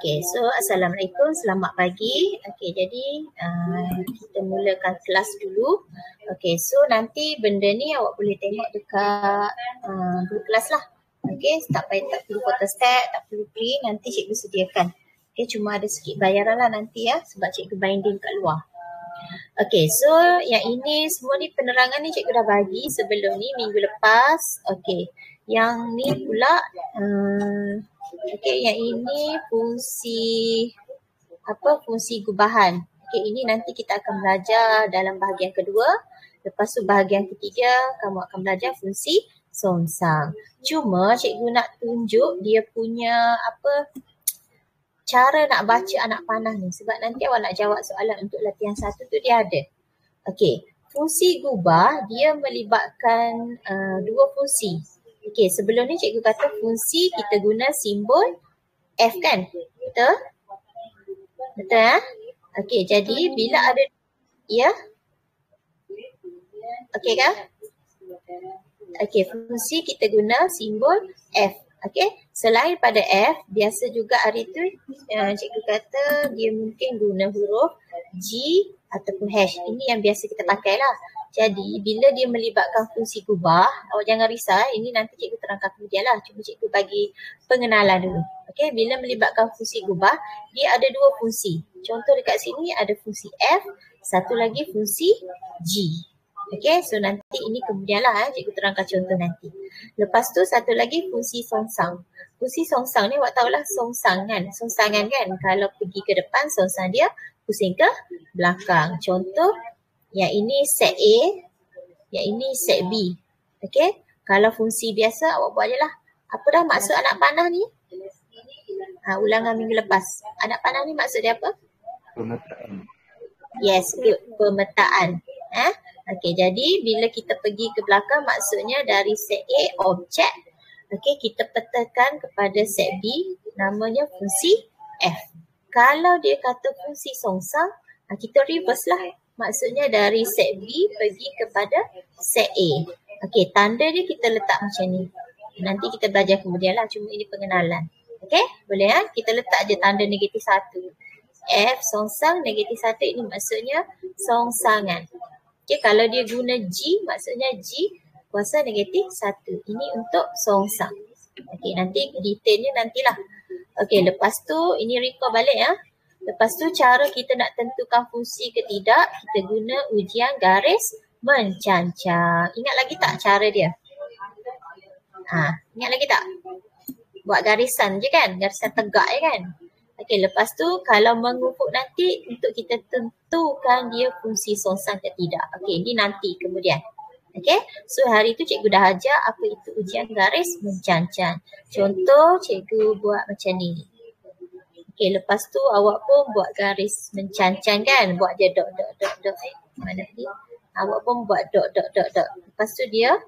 Okay, so Assalamualaikum, selamat pagi. Okay, jadi kita mulakan kelas dulu. Okay, so nanti benda ni awak boleh tengok dekat Google kelas lah. Okay, tak perlu photostat, tak perlu print, nanti cikgu sediakan. Okay, cuma ada sikit bayaran lah nanti ya, sebab cikgu binding kat luar. Okay, so yang ini semua ni penerangan ni cikgu dah bagi sebelum ni minggu lepas. Okay, yang ni pula okey, yang ini fungsi fungsi gubahan. Okey, ini nanti kita akan belajar dalam bahagian kedua. Lepas tu bahagian ketiga kamu akan belajar fungsi songsang. Cuma cikgu nak tunjuk dia punya cara nak baca anak panah ni, sebab nanti awak nak jawab soalan untuk latihan 1 tu dia ada. Okey, fungsi gubah dia melibatkan dua fungsi. Okey, sebelum ni cikgu kata fungsi kita guna simbol F kan? Betul? Betul ya? Okey, jadi bila ada ya? Okey kan? Okey, fungsi kita guna simbol F. Okey, selain pada F, biasa juga hari tu cikgu kata dia mungkin guna huruf G ataupun hash. Ini yang biasa kita pakai lah. Jadi, bila dia melibatkan fungsi gubah, awak jangan risau, ini nanti cikgu terangkan kemudian lah. Cuma cikgu bagi pengenalan dulu. Okey, bila melibatkan fungsi gubah, dia ada dua fungsi. Contoh dekat sini ada fungsi F, satu lagi fungsi G. Okey, so nanti ini kemudian lah cikgu terangkan contoh nanti. Lepas tu satu lagi fungsi songsang. Fungsi songsang ni awak tahulah songsangan. Songsangan kan, kalau pergi ke depan, songsang dia pusing ke belakang. Contoh, yang ini set A, yang ini set B. Okey, kalau fungsi biasa awak buat je lah. Apa dah maksud anak panah ni? Ulangan minggu lepas. Anak panah ni maksud dia apa? Pemetaan. Yes, good. Pemetaan. Okey, jadi bila kita pergi ke belakang maksudnya dari set A, objek. Okey, kita petakan kepada set B, namanya fungsi F. Kalau dia kata fungsi songsang, kita reverse lah. Maksudnya dari set B pergi kepada set A. Okey, tanda dia kita letak macam ni. Nanti kita belajar kemudian lah, cuma ini pengenalan. Okey, boleh ya? Kita letak je tanda negatif 1. F songsang negatif 1 ini maksudnya songsangan. Okey, kalau dia guna G, maksudnya G kuasa negatif 1. Ini untuk songsang. Okey, nanti detailnya nantilah. Okey, lepas tu ini recall balik ya. Lepas tu cara kita nak tentukan fungsi ke tidak, kita guna ujian garis mencancang. Ingat lagi tak cara dia? Ingat lagi tak? Buat garisan je kan? Garisan tegak je kan? Okey, lepas tu kalau mengufuk nanti untuk kita tentukan dia fungsi songsang ke tidak. Okey, ini nanti kemudian. Okey, so hari tu cikgu dah ajar apa itu ujian garis mencancang. Contoh cikgu buat macam ni. Okey, lepas tu awak pun buat garis mencancang kan? Buat dia dot. Mana ni? Awak pun buat dot. Lepas tu dia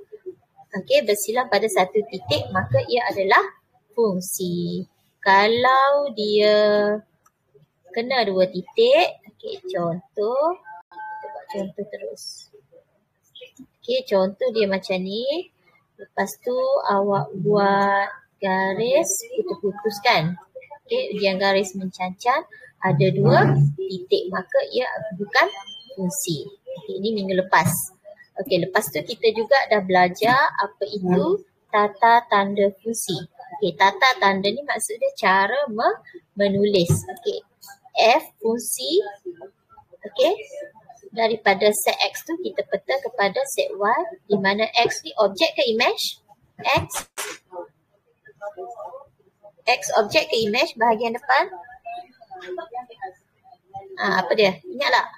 bersilang pada satu titik, maka ia adalah fungsi. Kalau dia kena dua titik, contoh. Kita buat contoh terus. Contoh dia macam ni. Lepas tu awak buat garis putus-putuskan. Ujian garis mencancang ada dua titik, maka ia bukan fungsi. Ini minggu lepas. Lepas tu kita juga dah belajar apa itu tata tanda fungsi. Tata tanda ni maksudnya cara menulis. F fungsi. Daripada set X tu kita peta kepada set Y, di mana X ni objek ke image? X objek ke image bahagian depan? Apa dia? Ingat tak?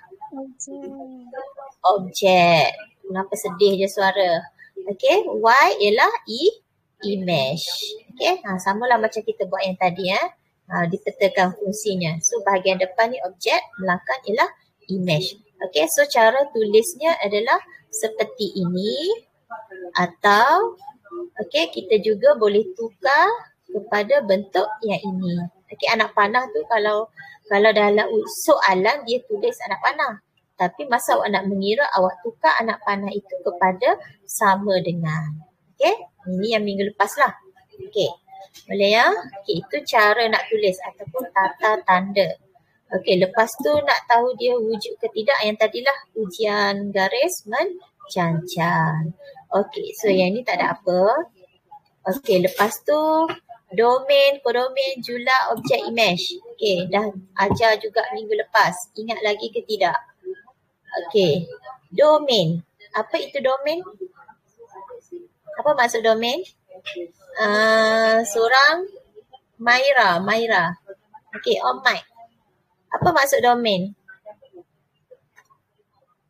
Objek. Kenapa sedih je suara? Y ialah image. Samalah macam kita buat yang tadi dipetakan fungsinya. So bahagian depan ni objek, belakang ialah image. So cara tulisnya adalah seperti ini, atau kita juga boleh tukar kepada bentuk yang ini. Anak panah tu kalau dalam soalan dia tulis anak panah. Tapi masa awak nak mengira, awak tukar anak panah itu kepada sama dengan. Ini yang minggu lepas lah. Boleh ya? Okey, itu cara nak tulis ataupun tata tanda. Okey, lepas tu nak tahu dia wujud ke tidak, yang tadilah ujian garis mencancan. Okey, so yang ni tak ada apa. Okey, lepas tu domain, kodomain, jula, objek, image. Okey, dah ajar juga minggu lepas. Ingat lagi ke tidak? Okey, domain. Apa itu domain? Apa maksud domain? Seorang Maira. Okey, on mic. Apa maksud domain?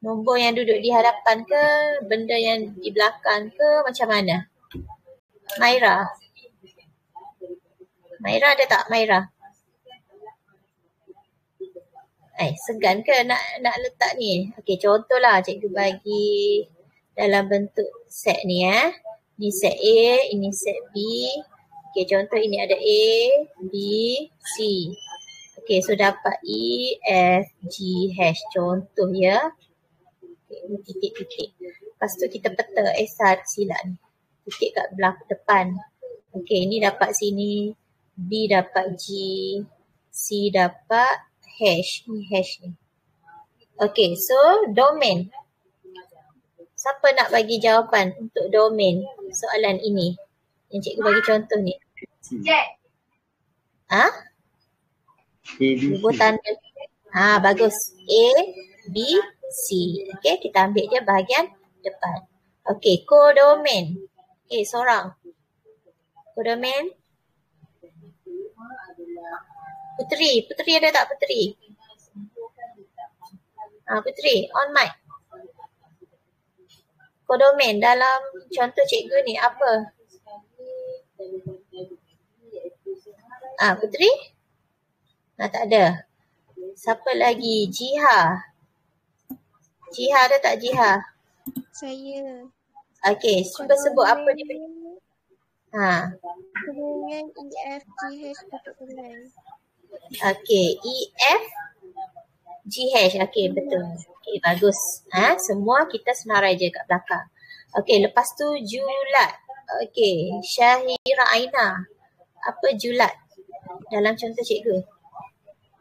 Nombor yang duduk di hadapan ke, benda yang di belakang ke, macam mana? Maira ada tak Maira? Segan ke nak letak ni? Okey, contohlah cikgu bagi dalam bentuk set ni Ni set A, ini set B. Okey, contoh ini ada A, B, C. Okey, so dapat E, F, G, H. Contoh ya. Okey, ini titik-titik. Lepas tu kita peta silap ni. Titik kat belakang depan. Okey, ini dapat sini. B dapat G. C dapat H. Ni H ni. Okey, so domain. Siapa nak bagi jawapan untuk domain soalan ini? Yang cikgu bagi contoh ni. Cuba tanda. Bagus. A, B, C. Okey, kita ambil je bahagian depan. Okey, kodomain. Okey, seorang. Kodomain. Puteri ada tak Puteri? Puteri, on mic. Kodomain dalam contoh cikgu ni apa? Puteri? Tak ada. Siapa lagi? Jiha ada tak Jiha? Saya. Okey, cuba sebut apa dia. Hubungan EFGH tutup bulan. Okey, EFGH. Okey, betul. Okey, bagus. Semua kita senarai je kat belakang. Okey, lepas tu julat. Okey, Syahira Aina. Apa julat dalam contoh cikgu?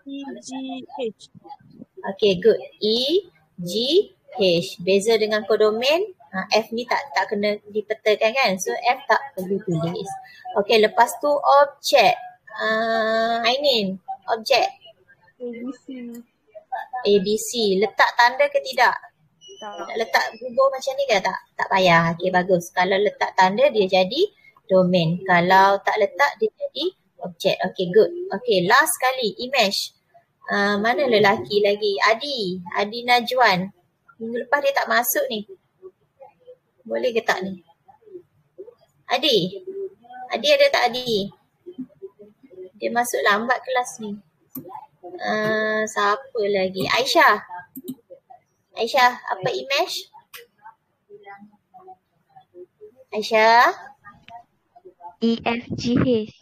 EGH. Okey, good. EGH. Beza dengan kodomain, F ni tak kena dipetakan kan? So F tak perlu tulis. Okey, lepas tu objek. Ainin, objek. ABC. Letak tanda ke tidak? Nak letak hubung macam ni ke tak? Tak payah. Okey, bagus. Kalau letak tanda dia jadi domain. Kalau tak letak dia jadi objek. Okey, good. Okey, last sekali. Image. Mana lelaki lagi? Adi Najwan. Minggu lepas dia tak masuk ni. Boleh ke tak ni? Adi ada tak Adi? Dia masuk lambat kelas ni. Siapa lagi? Aisyah, apa image? Aisyah? EFGH.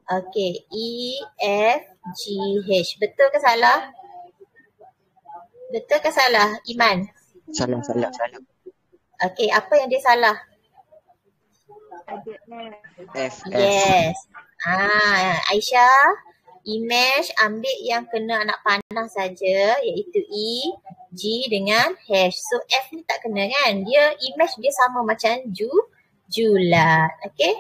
Okey, EFGH. Betul ke salah? Iman? Salah. Okey, apa yang dia salah? F. Yes. Aisyah, image ambil yang kena anak panah saja, iaitu E, G dengan H. So F ni tak kena kan? Dia image dia sama macam julat. Okey?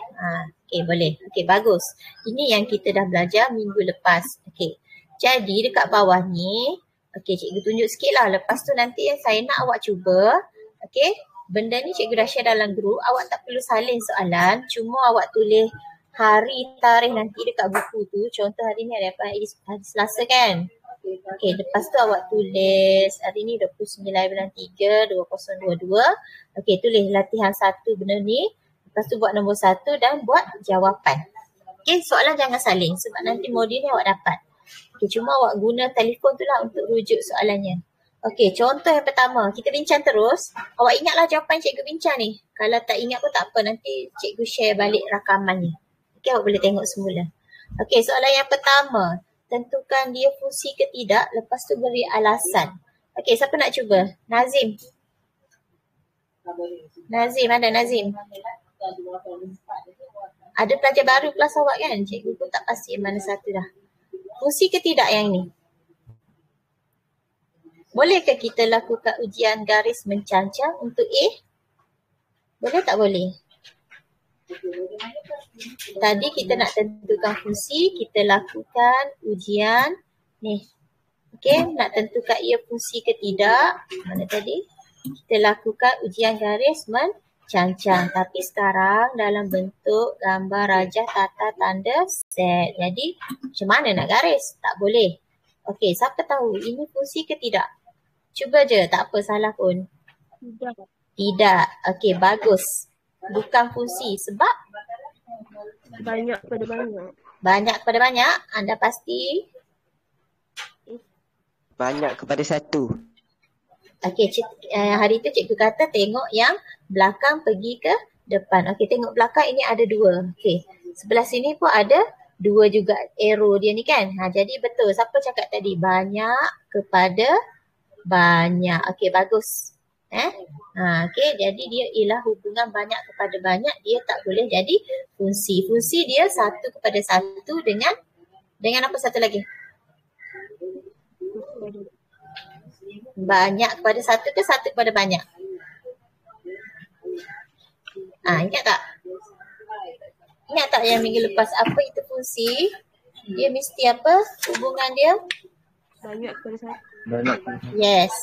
Okey, boleh. Okey, bagus. Ini yang kita dah belajar minggu lepas. Okey. Jadi dekat bawah ni, okey, cikgu tunjuk sikit lah. Lepas tu nanti saya nak awak cuba. Okey? Benda ni cikgu dah share dalam grup. Awak tak perlu salin soalan. Cuma awak tulis hari, tarikh nanti dekat buku tu. Contoh hari ni hari apa? Hari Selasa kan? Okey, lepas tu awak tulis hari ni 29 bulan 3, 2022. Okey, tulis latihan 1 benda ni. Lepas tu buat nombor 1 dan buat jawapan. Okey, soalan jangan salin sebab nanti modul ni awak dapat. Okey, cuma awak guna telefon tu lah untuk rujuk soalannya. Okey, contoh yang pertama. Kita bincang terus. Awak ingatlah jawapan cikgu bincang ni. Kalau tak ingat pun tak apa. Nanti cikgu share balik rakaman ni. Okey, awak boleh tengok semula. Okey, soalan yang pertama. Tentukan dia fungsi ke tidak. Lepas tu beri alasan. Okey, siapa nak cuba? Nazim. Ada Nazim? Ada pelajar baru kelas awak kan? Cikgu pun tak pasti mana satu dah. Fungsi ke tidak yang ni? Bolehkah kita lakukan ujian garis mencancang untuk A? Boleh tak boleh? Tadi kita nak tentukan fungsi, kita lakukan ujian ni. Okey, nak tentukan ia fungsi ke tidak. Mana tadi? Kita lakukan ujian garis mencancang. Tapi sekarang dalam bentuk gambar rajah tata tanda set. Jadi macam mana nak garis? Tak boleh. Okey, siapa tahu ini fungsi ke tidak? Cuba je, tak apa, salah pun. Tidak. Tidak. Okey, bagus. Bukan fungsi sebab Banyak pada banyak. banyak kepada banyak. Anda pasti? Banyak kepada satu. Okey, hari tu cikgu kata tengok yang belakang pergi ke depan. Okey, tengok belakang ini ada dua. Okey, sebelah sini pun ada dua juga arrow dia ni kan. Jadi betul. Siapa cakap tadi? Banyak kepada banyak. Okey, bagus. Okey, jadi dia ialah hubungan banyak kepada banyak. Dia tak boleh jadi fungsi. Fungsi dia satu kepada satu dengan apa satu lagi? Banyak kepada satu ke satu kepada banyak? Ingat tak? Ingat tak yang minggu lepas apa itu fungsi? Dia mesti apa? Hubungan dia? Banyak kepada satu. Yes.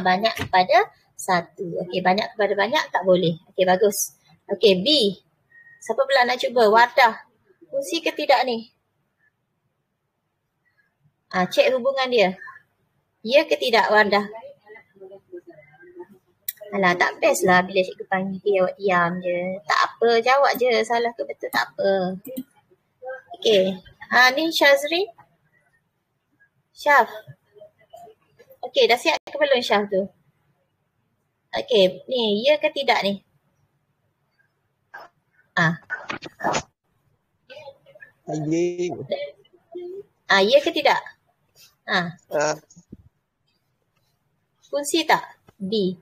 Banyak kepada satu. Okey, banyak kepada banyak tak boleh. Okey, bagus. Okey, B. Siapa pula nak cuba? Wardah. Fungsi ke tidak ni? Cek hubungan dia. Ya ke tidak, Wardah? Alah, tak best lah bila cikgu panggil awak diam je. Tak apa, jawab je. Salah ke betul tak apa. Okey. Ni Syazri. Syaf. Okey, dah siap ke belum Syaf tu? Okey, ni ya ke tidak ni? Ya ke tidak? Fungsi tak? B.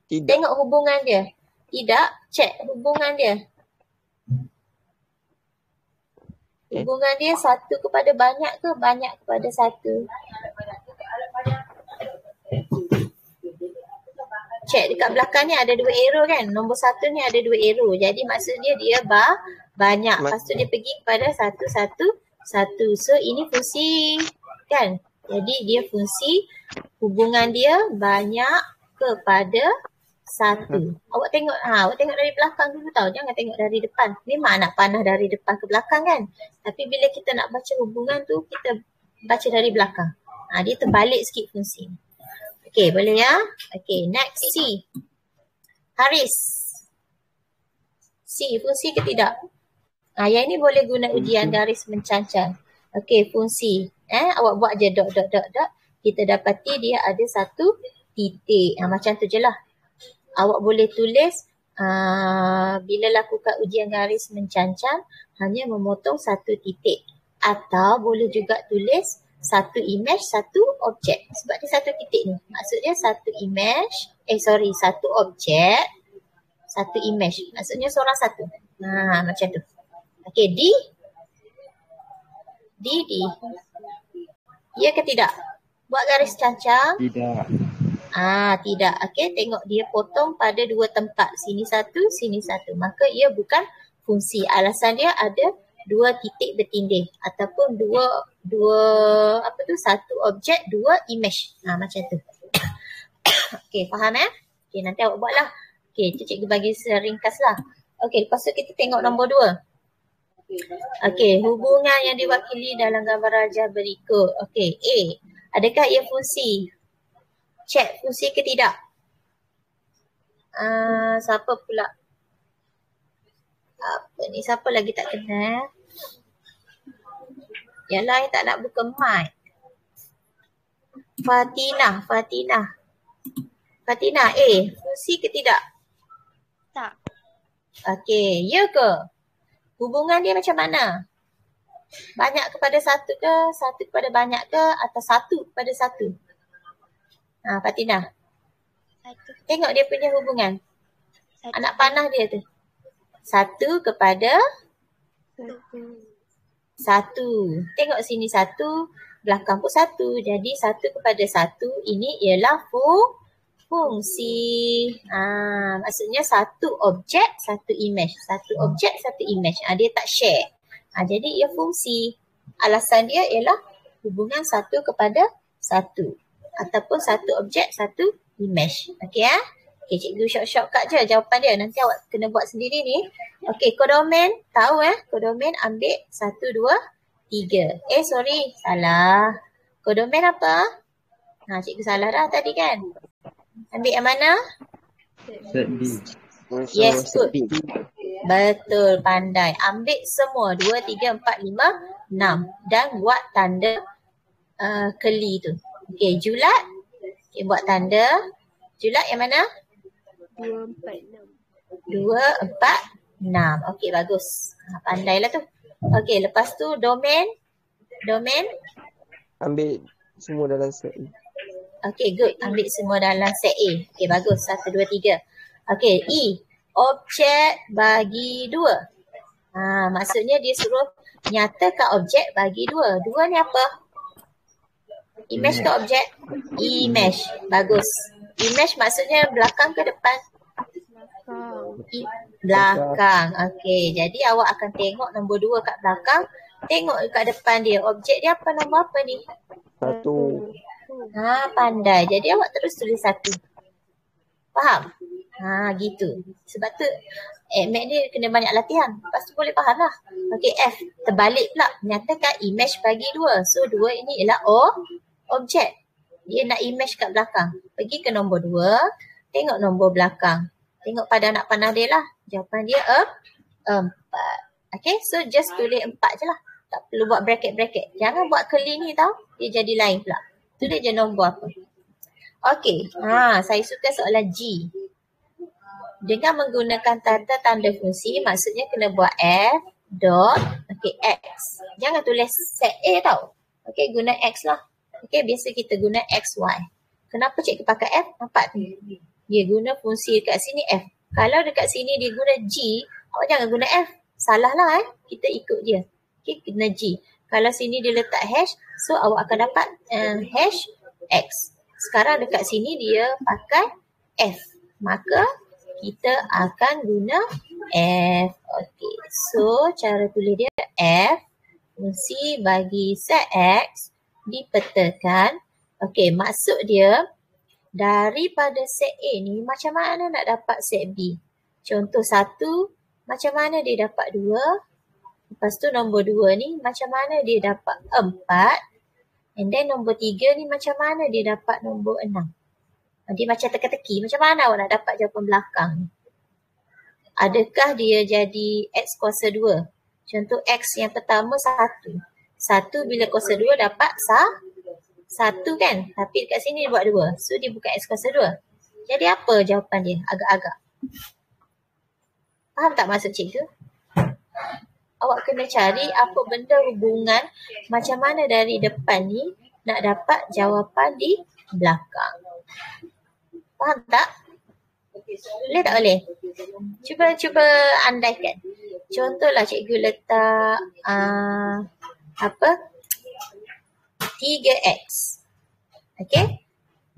Tidak. Tengok hubungan dia. Tidak, cek hubungan dia. Hubungan dia satu kepada banyak ke banyak kepada satu? Cek dekat belakang ni ada dua arrow kan. Nombor satu ni ada dua arrow. Jadi maksudnya dia banyak. Lepas tu dia pergi kepada satu. So ini fungsi kan. Jadi dia fungsi hubungan dia banyak kepada satu. Awak tengok dari belakang dulu tau. Jangan tengok dari depan. Memang nak panah dari depan ke belakang kan. Tapi bila kita nak baca hubungan tu, kita baca dari belakang. Dia terbalik sikit fungsi. Okey, boleh ya? Okey, next C. Haris. C, fungsi ke tidak? Yang ini boleh guna ujian garis mencancang. Okey, fungsi. Awak buat je dot. Kita dapati dia ada satu titik. Macam tu je lah. Awak boleh tulis bila lakukan ujian garis mencancang hanya memotong satu titik. Atau boleh juga tulis satu image, satu objek. Sebab dia satu titik ni. Maksudnya satu image, satu objek, satu image. Maksudnya seorang satu. Macam tu. Okey, D. Ya ke tidak? Buat garis cancang? Tidak. Tidak. Okey, tengok dia potong pada dua tempat. Sini satu, sini satu. Maka ia bukan fungsi. Alasan dia ada dua titik bertindih ataupun satu objek, dua image. Macam tu. Okey, faham Okey, nanti awak buatlah. Okey, cikgu bagi seringkas lah. Okey, lepas tu kita tengok nombor 2. Okey, hubungan yang diwakili dalam gambar rajah berikut. Okey, A. Adakah ia fungsi? Cek fungsi ke tidak? Siapa pula? Apa ni? Siapa lagi tak kenal? Yalah, yang tak nak buka mic. Fatina, A. Fungsi ke tidak? Tak. Okey, ya ke? Hubungan dia macam mana? Banyak kepada satu ke? Satu kepada banyak ke? Atau satu kepada satu? Fatina. Satu. Tengok dia punya hubungan. Satu. Anak panah dia tu. 1 kepada Satu. 1. Tengok sini 1, belakang pun 1. Jadi 1 kepada 1 ini ialah fungsi. Maksudnya satu objek, satu image. Satu objek, satu image. Dia tak share. Jadi ia fungsi. Alasan dia ialah hubungan 1 kepada 1. Ataupun satu objek, satu image. Okey ya? Okey, cikgu shortcut je jawapan dia. Nanti awak kena buat sendiri ni. Okey, kodomen. Tahu kodomen ambil 1, 2, 3. Sorry. Salah. Kodomen apa? Cikgu salah dah tadi kan? Ambil yang mana? Set B. Yes, good. Betul, pandai. Ambil semua. 2, 3, 4, 5, 6. Dan buat tanda keli tu. Okey, julat. Okey, buat tanda. Julat yang mana? 2, 4, 6. 2, 4, 6. Okey, bagus. Pandailah tu. Okey, lepas tu domain. Domain. Ambil semua dalam set A. Okey, good. Ambil semua dalam set A. Okey, bagus. 1, 2, 3. Okey, E. Objek bagi 2. Maksudnya dia suruh nyatakan objek bagi 2. 2 ni apa? Image ke objek? Image. Bagus. Image maksudnya belakang ke depan? Belakang. Okey, jadi awak akan tengok nombor 2 kat belakang. Tengok kat depan dia. Objek dia apa? Nombor apa ni? 1. Pandai. Jadi awak terus tulis 1. Faham? Gitu. Sebab tu Mac dia kena banyak latihan. Lepas tu boleh faham lah. Okey, F. Terbalik pula. Nyatakan image bagi 2. So 2 ini ialah objek. Dia nak image kat belakang. Pergi ke nombor 2. Tengok nombor belakang. Tengok pada anak panah dia lah. Jawapan dia 4. Okay, so just tulis 4 je lah. Tak perlu buat bracket-bracket. Jangan buat keli ni tau. Dia jadi lain pula. Tulis je nombor apa. Okay, saya suka soalan G. Dengan menggunakan tanda fungsi, maksudnya kena buat F dot, X. Jangan tulis set A tau. Okay, guna X lah. Okay, biasa kita guna X, Y. Kenapa cikgu pakai F? Nampak tu. Dia guna fungsi dekat sini F. Kalau dekat sini dia guna G, awak jangan guna F. Salah lah kita ikut dia. Okay, guna G. Kalau sini dia letak hash, so awak akan dapat hash X. Sekarang dekat sini dia pakai F. Maka kita akan guna F. Okay, so cara tulis dia F. Fungsi bagi set X dipetakan. Okay, maksud dia daripada set A ni macam mana nak dapat set B? Contoh 1, macam mana dia dapat 2? Lepas tu nombor 2 ni macam mana dia dapat 4? And then nombor 3 ni macam mana dia dapat nombor 6? Dia macam teka-teki. Macam mana awak nak dapat jawapan belakang? Adakah dia jadi X kuasa 2? Contoh X yang pertama 1. 1 bila kuasa 2 dapat 1 kan? Tapi dekat sini dia buat 2. So dia bukan X kuasa 2. Jadi apa jawapan dia? Agak-agak. Faham tak maksud cikgu? Awak kena cari apa benda hubungan macam mana dari depan ni nak dapat jawapan di belakang. Faham tak? Boleh tak boleh? Cuba andaikan. Contohlah cikgu letak 3x. Okey?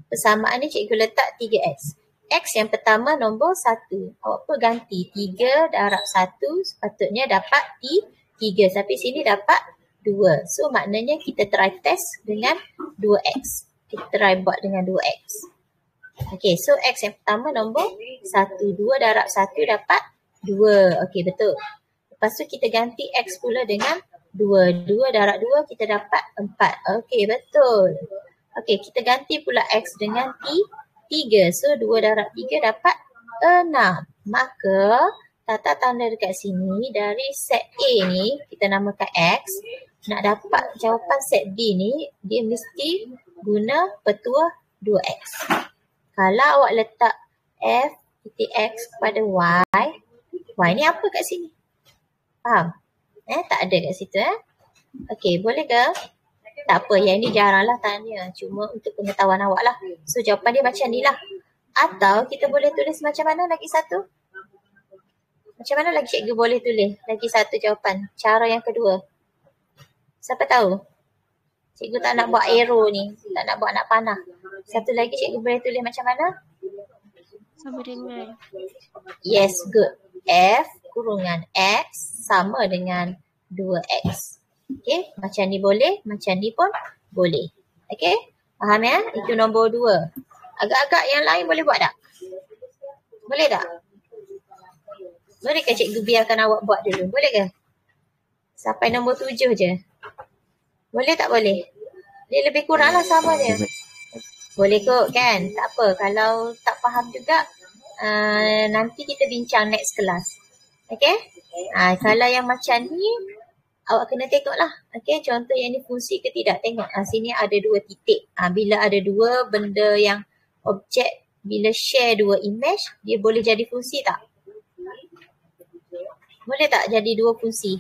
Persamaan ni cikgu letak 3x. X yang pertama nombor 1. Awak pun ganti 3 darab 1 sepatutnya dapat 3. Tapi sini dapat 2. So maknanya kita try test dengan 2x. Kita try buat dengan 2x. Okay, so X yang pertama nombor 1. 2 darab 1 dapat 2. Okay, betul. Lepas tu kita ganti X pula dengan 2. 2 darab 2 kita dapat 4. Okay, betul. Okay, kita ganti pula X dengan 3. So 2 darab 3 dapat 6. Maka tata tanda dekat sini dari set A ni kita namakan X. Nak dapat jawapan set B ni dia mesti guna petua 2X. Kalau awak letak F titik X kepada Y, Y ni apa kat sini? Faham? Tak ada kat situ Okey, boleh ke? Tak apa, yang ni jaranglah tanya. Cuma untuk pengetahuan awak lah. So jawapan dia macam ni lah. Atau kita boleh tulis macam mana lagi satu? Macam mana lagi cikgu boleh tulis? Lagi satu jawapan. Cara yang kedua. Siapa tahu? Cikgu tak nak buat arrow ni. Tak nak buat nak panah. Satu lagi cikgu boleh tulis macam mana? Sama dengan. Yes, good. F kurungan X sama dengan 2X. Okay, macam ni boleh, macam ni pun boleh. Okay, faham ya? Itu nombor 2. Agak-agak yang lain boleh buat tak? Boleh tak? Boleh ke cikgu biarkan awak buat dulu? Boleh ke? Sampai nombor 7 je. Boleh tak boleh? Dia lebih kurang lah sama dia. Boleh kot kan? Tak apa. Kalau tak faham juga, nanti kita bincang next kelas. Okay? Kalau yang macam ni, awak kena tengok lah. Okay? Contoh yang ni fungsi ke tidak? Tengok. Sini ada 2 titik. Bila ada 2 benda yang objek, bila share 2 image, dia boleh jadi fungsi tak? Boleh tak jadi 2 fungsi?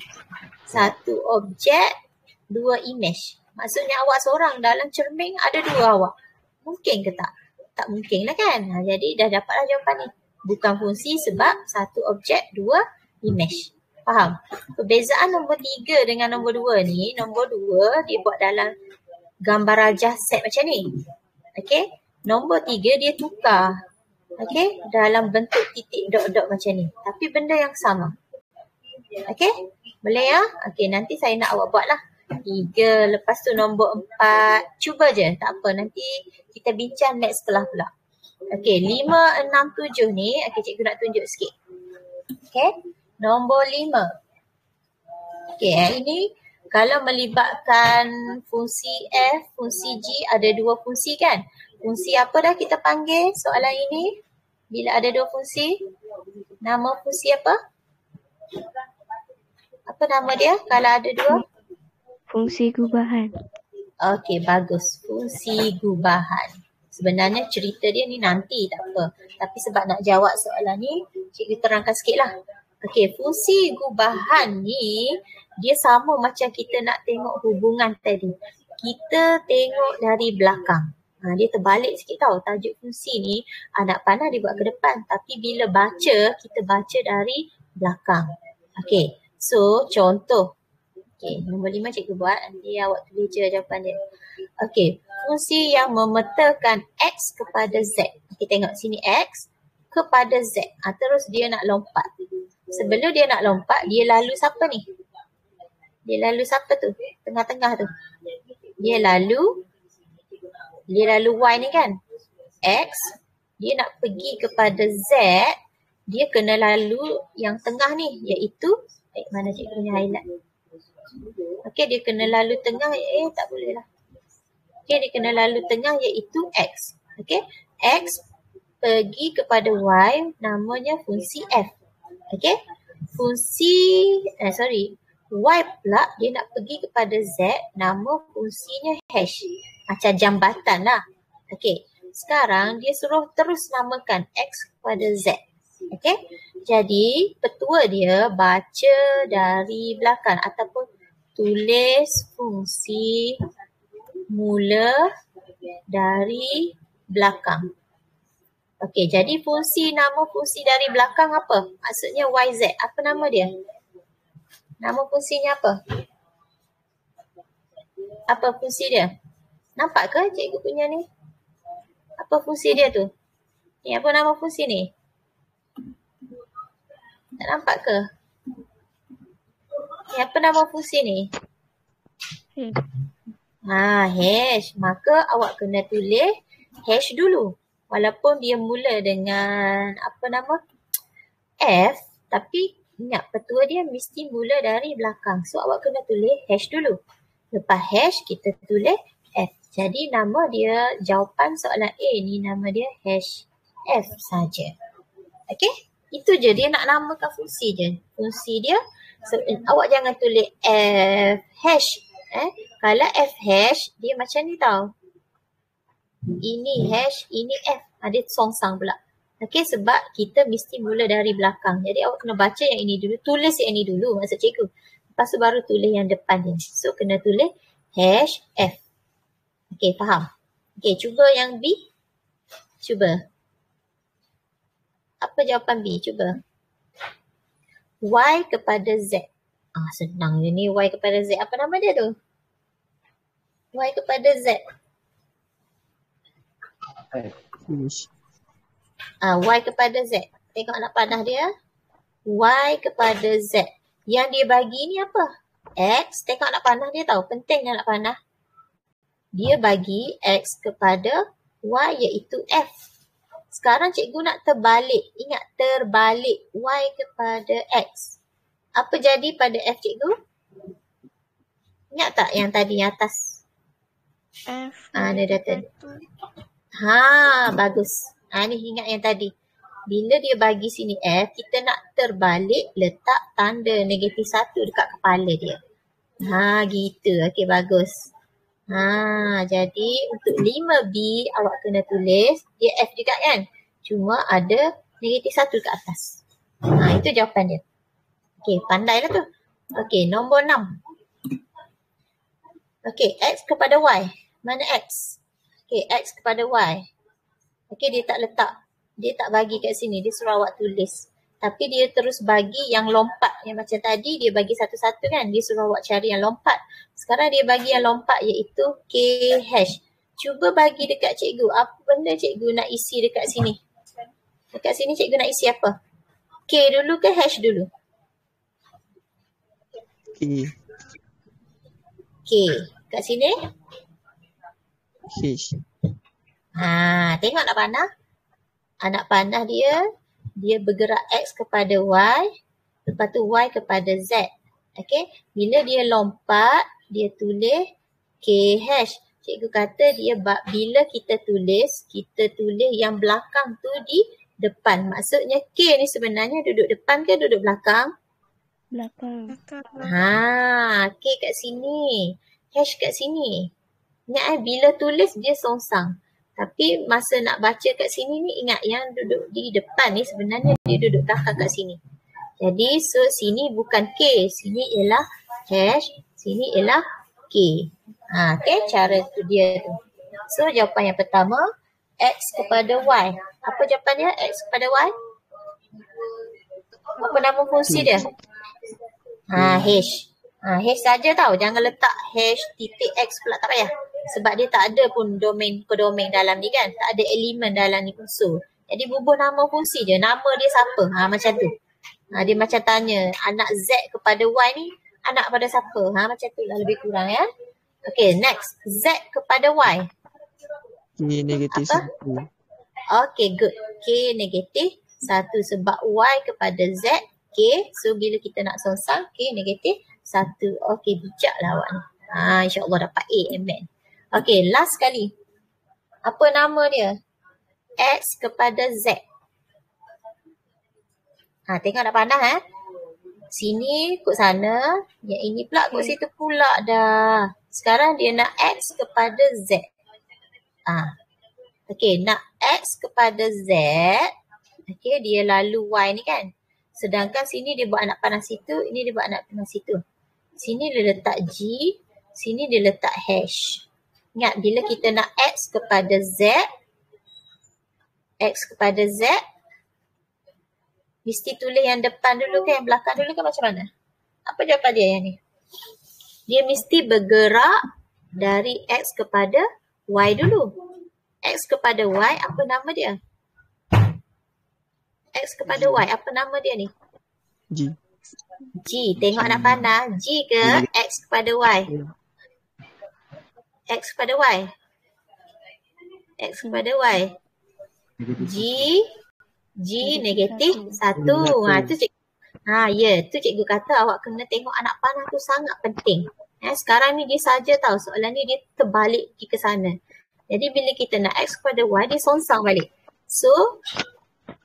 1 objek, 2 image. Maksudnya awak seorang dalam cermin ada 2 awak. Mungkin ke tak? Tak mungkin lah kan? Jadi dah dapatlah jawapan ni. Bukan fungsi sebab 1 objek, 2 image. Faham? Perbezaan nombor 3 dengan nombor 2 ni, nombor 2 dia buat dalam gambar rajah set macam ni. Okay? Nombor 3 dia tukar. Okay? Dalam bentuk titik dot-dot macam ni. Tapi benda yang sama. Okay? Boleh ya? Okay, nanti saya nak awak buat lah. 3, lepas tu nombor 4. Cuba je, tak apa. Nanti kita bincang next setelah pula. Okay, 5, 6, 7 ni. Okay, cikgu nak tunjuk sikit. Okay, nombor 5. Okay, ini kalau melibatkan fungsi F, fungsi G, ada 2 fungsi kan? Fungsi apa dah kita panggil soalan ini? Bila ada 2 fungsi? Nama fungsi apa? Apa nama dia kalau ada 2? Fungsi gubahan. Okey, bagus. Fungsi gubahan. Sebenarnya cerita dia ni nanti, tak apa. Tapi sebab nak jawab soalan ni, cikgu terangkan sikit lah. Okey, fungsi gubahan ni, dia sama macam kita nak tengok hubungan tadi. Kita tengok dari belakang. Dia terbalik sikit tau. Tajuk fungsi ni, nak panah dibuat ke depan. Tapi bila baca, kita baca dari belakang. Okey, so contoh. Okay, nombor 5 cikgu buat. Nanti awak tulis je jawapan dia. Okay, fungsi yang memetakan X kepada Z. Okay, tengok sini X kepada Z. Terus dia nak lompat. Sebelum dia nak lompat, dia lalu siapa ni? Dia lalu siapa tu? Tengah-tengah tu. Dia lalu Y ni kan? X, dia nak pergi kepada Z, dia kena lalu yang tengah ni, iaitu, mana cikgu punya highlight? Okey, dia kena lalu tengah, tak boleh lah. Okey, dia kena lalu tengah iaitu X. Okey, X pergi kepada Y, namanya fungsi F. Okey, fungsi, Y pula dia nak pergi kepada Z, nama fungsinya hash. Macam jambatan lah. Okey, sekarang dia suruh terus namakan X kepada Z. Okey, jadi petua dia baca dari belakang ataupun tulis fungsi mula dari belakang. Okey, jadi nama fungsi dari belakang apa? Maksudnya YZ. Apa nama dia? Nama fungsinya apa? Apa fungsi dia? Nampak ke cikgu punya ni? Apa fungsi dia tu? Ni apa nama fungsi ni? Tak nampak ke? Apa nama fungsi ni? Hash. Maka awak kena tulis hash dulu. Walaupun dia mula dengan F, tapi ingat petua dia mesti mula dari belakang. So awak kena tulis hash dulu. Lepas hash kita tulis F. Jadi nama dia, jawapan soalan A ni nama dia hash F saja. Okey? Itu je, dia nak namakan fungsi je. Fungsi dia, awak jangan tulis F hash. Kalau F hash, dia macam ni tau. Ini hash, ini F. Dia songsang pula. Okey, sebab kita mesti mula dari belakang. Jadi awak kena baca yang ini dulu, tulis yang ini dulu maksud cikgu. Lepas tu baru tulis yang depan dia. So kena tulis hash F. Okey, faham? Okey, cuba yang B. Cuba. Apa jawapan B? Cuba. Y kepada Z. Senang je ni Y kepada Z. Apa nama dia tu? Y kepada Z. Finish. Y kepada Z. Tengok anak panah dia. Y kepada Z. Yang dia bagi ni apa? X. Tengok anak panah dia tahu. Penting anak panah. Dia bagi X kepada Y iaitu F. Sekarang cikgu nak terbalik. Ingat terbalik Y kepada X. Apa jadi pada F cikgu? Ingat tak yang tadi yang atas? F. Dia dah bagus. Ni ingat yang tadi. Bila dia bagi sini F, kita nak terbalik letak tanda negatif 1 dekat kepala dia. Gitu. Okey, bagus. Jadi untuk 5B awak kena tulis dia F juga kan. Cuma ada negatif 1 kat atas. Itu jawapan dia. Okey, pandailah tu. Okey, nombor 6. Okey, X kepada Y. Mana X? Okey, X kepada Y. Okey, dia tak letak. Dia tak bagi kat sini. Dia suruh awak tulis. Tapi dia terus bagi yang lompat. Yang macam tadi dia bagi satu-satu kan. Dia suruh awak cari yang lompat. Sekarang dia bagi yang lompat iaitu K hash. Cuba bagi dekat cikgu. Apa benda cikgu nak isi dekat sini? Dekat sini cikgu nak isi apa? K dulu ke hash dulu? K. Kat sini? H. Tengok anak panah. Anak panah dia bergerak X kepada Y. Lepas tu Y kepada Z. Okay. Bila dia lompat, dia tulis K hash. Cikgu kata bila kita tulis yang belakang tu di depan. Maksudnya K ni sebenarnya duduk depan ke duduk belakang? Belakang. K kat sini. Hash kat sini. Ingat bila tulis dia songsang. Tapi masa nak baca kat sini ni ingat yang duduk di depan ni sebenarnya dia duduk belakang kat sini. Jadi sini bukan K. Sini ialah hash. Sini ialah K. Okay, cara tu dia tu. So jawapan yang pertama X kepada Y. Apa jawapan dia? X kepada Y? Apa nama fungsi dia? Hash. Hash saja tau. Jangan letak hash titik X pula, tak payah. Sebab dia tak ada pun domain dalam ni kan. Tak ada elemen dalam ni unsur. Jadi bubuh nama fungsi je. Nama dia siapa? Macam tu. Dia macam tanya anak Z kepada Y ni anak pada siapa? Macam tu lah lebih kurang ya. Okay, next. Z kepada Y. K negatif 1. Okay, good. K negatif 1 sebab Y kepada Z. K. So bila kita nak songsang K negatif 1. Okay, bijaklah awak ni. InsyaAllah dapat A. Amen. Okay, last kali. Apa nama dia? X kepada Z. Tengok nak pandang Sini kot sana. Yang ini pula kot situ pula dah. Sekarang dia nak X kepada Z. Okay, nak X kepada Z. Okay, dia lalu Y ni kan. Sedangkan sini dia buat anak panah situ. Ini dia buat anak panah situ. Sini dia letak G. Sini dia letak hash. Ingat, bila kita nak X kepada Z, mesti tulis yang depan dulu ke, yang belakang dulu ke macam mana? Apa jawapan dia yang ni? Dia mesti bergerak dari X kepada Y dulu. X kepada Y, apa nama dia? X kepada Y, apa nama dia ni? G. Tengok anak panah. G ke X kepada Y? X kepada Y. X kepada Y. G negatif 1. Tu cikgu. Tu cikgu kata awak kena tengok anak panah tu sangat penting. Sekarang ni dia saja tahu soalan ni dia terbalik pergi ke sana. Jadi bila kita nak X kepada Y, dia songsang balik. So,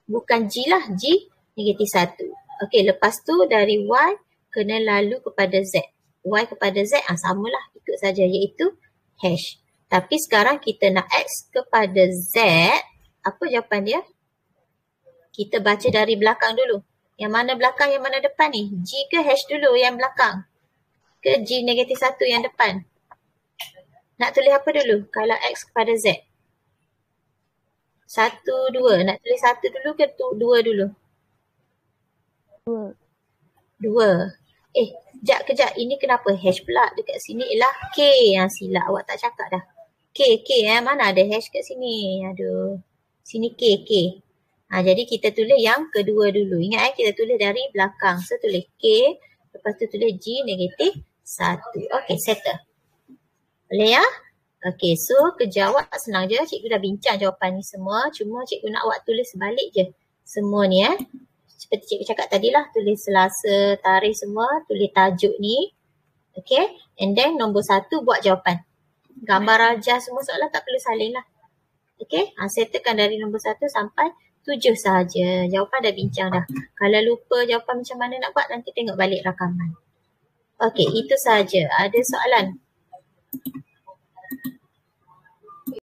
bukan G lah. G negatif 1. Okey, lepas tu dari Y kena lalu kepada Z. Y kepada Z, samalah. Ikut saja iaitu hash. Tapi sekarang kita nak X kepada Z. Apa jawapan dia? Kita baca dari belakang dulu. Yang mana belakang, yang mana depan ni? G ke hash dulu yang belakang? Ke G negatif 1 yang depan? Nak tulis apa dulu? Kalau X kepada Z. 1, 2. Nak tulis 1 dulu ke 2 dulu? Kejap. Ini kenapa hash pula? Dekat sini ialah K yang silap. Awak tak cakap dah. K. Mana ada hash kat sini? Aduh. Sini K. Jadi kita tulis yang kedua dulu. Ingat kita tulis dari belakang. So tulis K. Lepas tu tulis G negatif 1. Okay, settle. Boleh ya? Okay, so kerja awak senang je. Cikgu dah bincang jawapan ni semua. Cuma cikgu nak awak tulis sebalik je. Semua ni seperti cikgu cakap tadi lah. Tulis Selasa, tarikh semua. Tulis tajuk ni. Okay. And then nombor 1 buat jawapan. Gambar rajah semua soalan tak perlu salin lah. Okay. Settlekan dari nombor 1 sampai 7 sahaja. Jawapan dah bincang dah. Kalau lupa jawapan macam mana nak buat, nanti tengok balik rakaman. Okay, itu sahaja. Ada soalan?